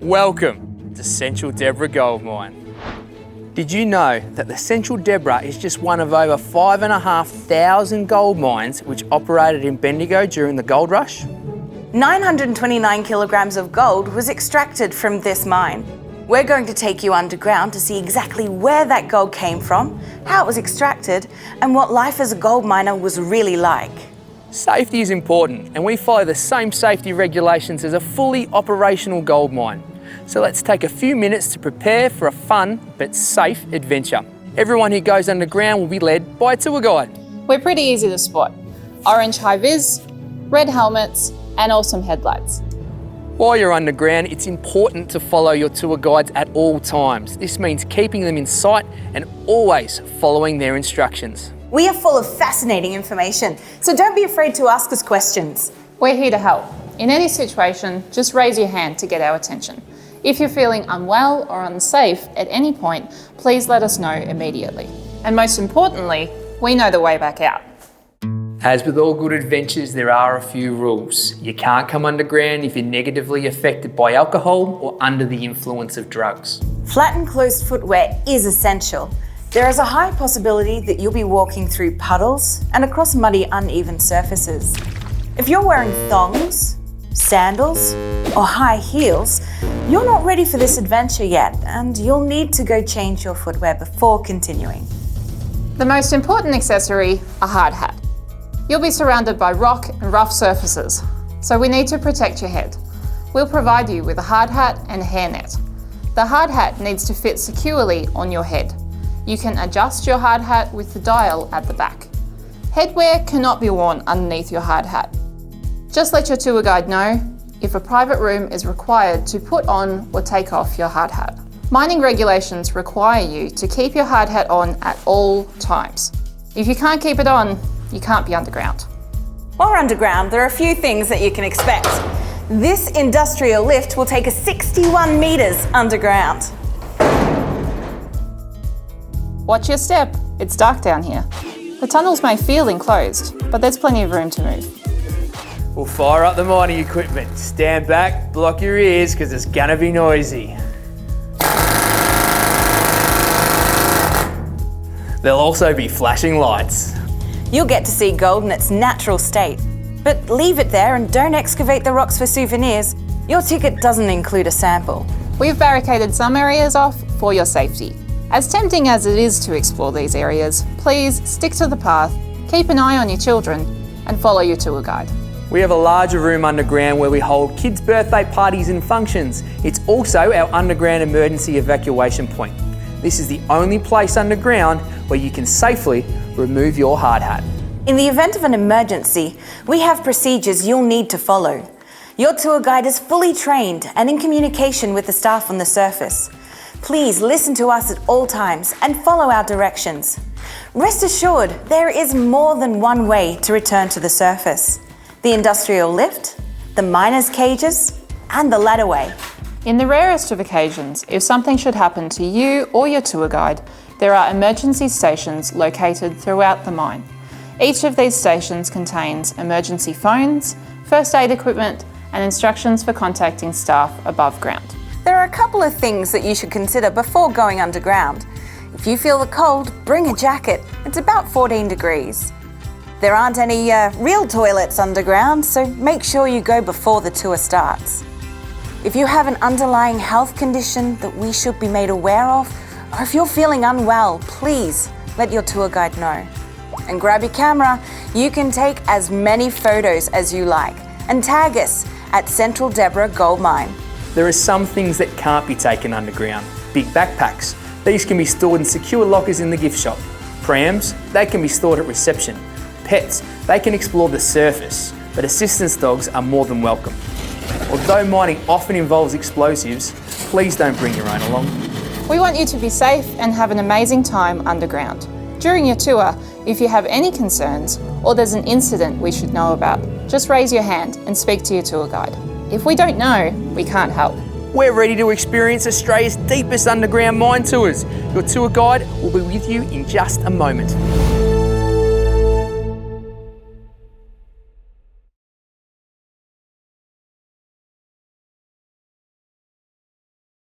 Welcome to Central Deborah Gold Mine. Did you know that the Central Deborah is just one of over 5,500 gold mines which operated in Bendigo during the gold rush? 929 kilograms of gold was extracted from this mine. We're going to take you underground to see exactly where that gold came from, how it was extracted, and what life as a gold miner was really like. Safety is important, and we follow the same safety regulations as a fully operational gold mine. So let's take a few minutes to prepare for a fun but safe adventure. Everyone who goes underground will be led by a tour guide. We're pretty easy to spot. Orange high-vis, red helmets, and awesome headlights. While you're underground, it's important to follow your tour guides at all times. This means keeping them in sight and always following their instructions. We are full of fascinating information, so don't be afraid to ask us questions. We're here to help. In any situation, just raise your hand to get our attention. If you're feeling unwell or unsafe at any point, please let us know immediately. And most importantly, we know the way back out. As with all good adventures, there are a few rules. You can't come underground if you're negatively affected by alcohol or under the influence of drugs. Flat and closed footwear is essential. There is a high possibility that you'll be walking through puddles and across muddy, uneven surfaces. If you're wearing thongs, sandals, or high heels, you're not ready for this adventure yet, and you'll need to go change your footwear before continuing. The most important accessory, a hard hat. You'll be surrounded by rock and rough surfaces, so we need to protect your head. We'll provide you with a hard hat and a hairnet. The hard hat needs to fit securely on your head. You can adjust your hard hat with the dial at the back. Headwear cannot be worn underneath your hard hat. Just let your tour guide know if a private room is required to put on or take off your hard hat. Mining regulations require you to keep your hard hat on at all times. If you can't keep it on, you can't be underground. While underground, there are a few things that you can expect. This industrial lift will take us 61 meters underground. Watch your step, it's dark down here. The tunnels may feel enclosed, but there's plenty of room to move. We'll fire up the mining equipment. Stand back, block your ears, because it's gonna be noisy. There'll also be flashing lights. You'll get to see gold in its natural state, but leave it there and don't excavate the rocks for souvenirs. Your ticket doesn't include a sample. We've barricaded some areas off for your safety. As tempting as it is to explore these areas, please stick to the path, keep an eye on your children, and follow your tour guide. We have a larger room underground where we hold kids' birthday parties and functions. It's also our underground emergency evacuation point. This is the only place underground where you can safely remove your hard hat. In the event of an emergency, we have procedures you'll need to follow. Your tour guide is fully trained and in communication with the staff on the surface. Please listen to us at all times and follow our directions. Rest assured, there is more than one way to return to the surface. The industrial lift, the miners' cages, and the ladderway. In the rarest of occasions, if something should happen to you or your tour guide, there are emergency stations located throughout the mine. Each of these stations contains emergency phones, first aid equipment, and instructions for contacting staff above ground. There are a couple of things that you should consider before going underground. If you feel the cold, bring a jacket. It's about 14 degrees. There aren't any real toilets underground, so make sure you go before the tour starts. If you have an underlying health condition that we should be made aware of, or if you're feeling unwell, please let your tour guide know. And grab your camera. You can take as many photos as you like and tag us at Central Deborah Gold Mine. There are some things that can't be taken underground. Big backpacks. These can be stored in secure lockers in the gift shop. Prams, they can be stored at reception. Pets, they can explore the surface, but assistance dogs are more than welcome. Although mining often involves explosives, please don't bring your own along. We want you to be safe and have an amazing time underground. During your tour, if you have any concerns or there's an incident we should know about, just raise your hand and speak to your tour guide. If we don't know, we can't help. We're ready to experience Australia's deepest underground mine tours. Your tour guide will be with you in just a moment.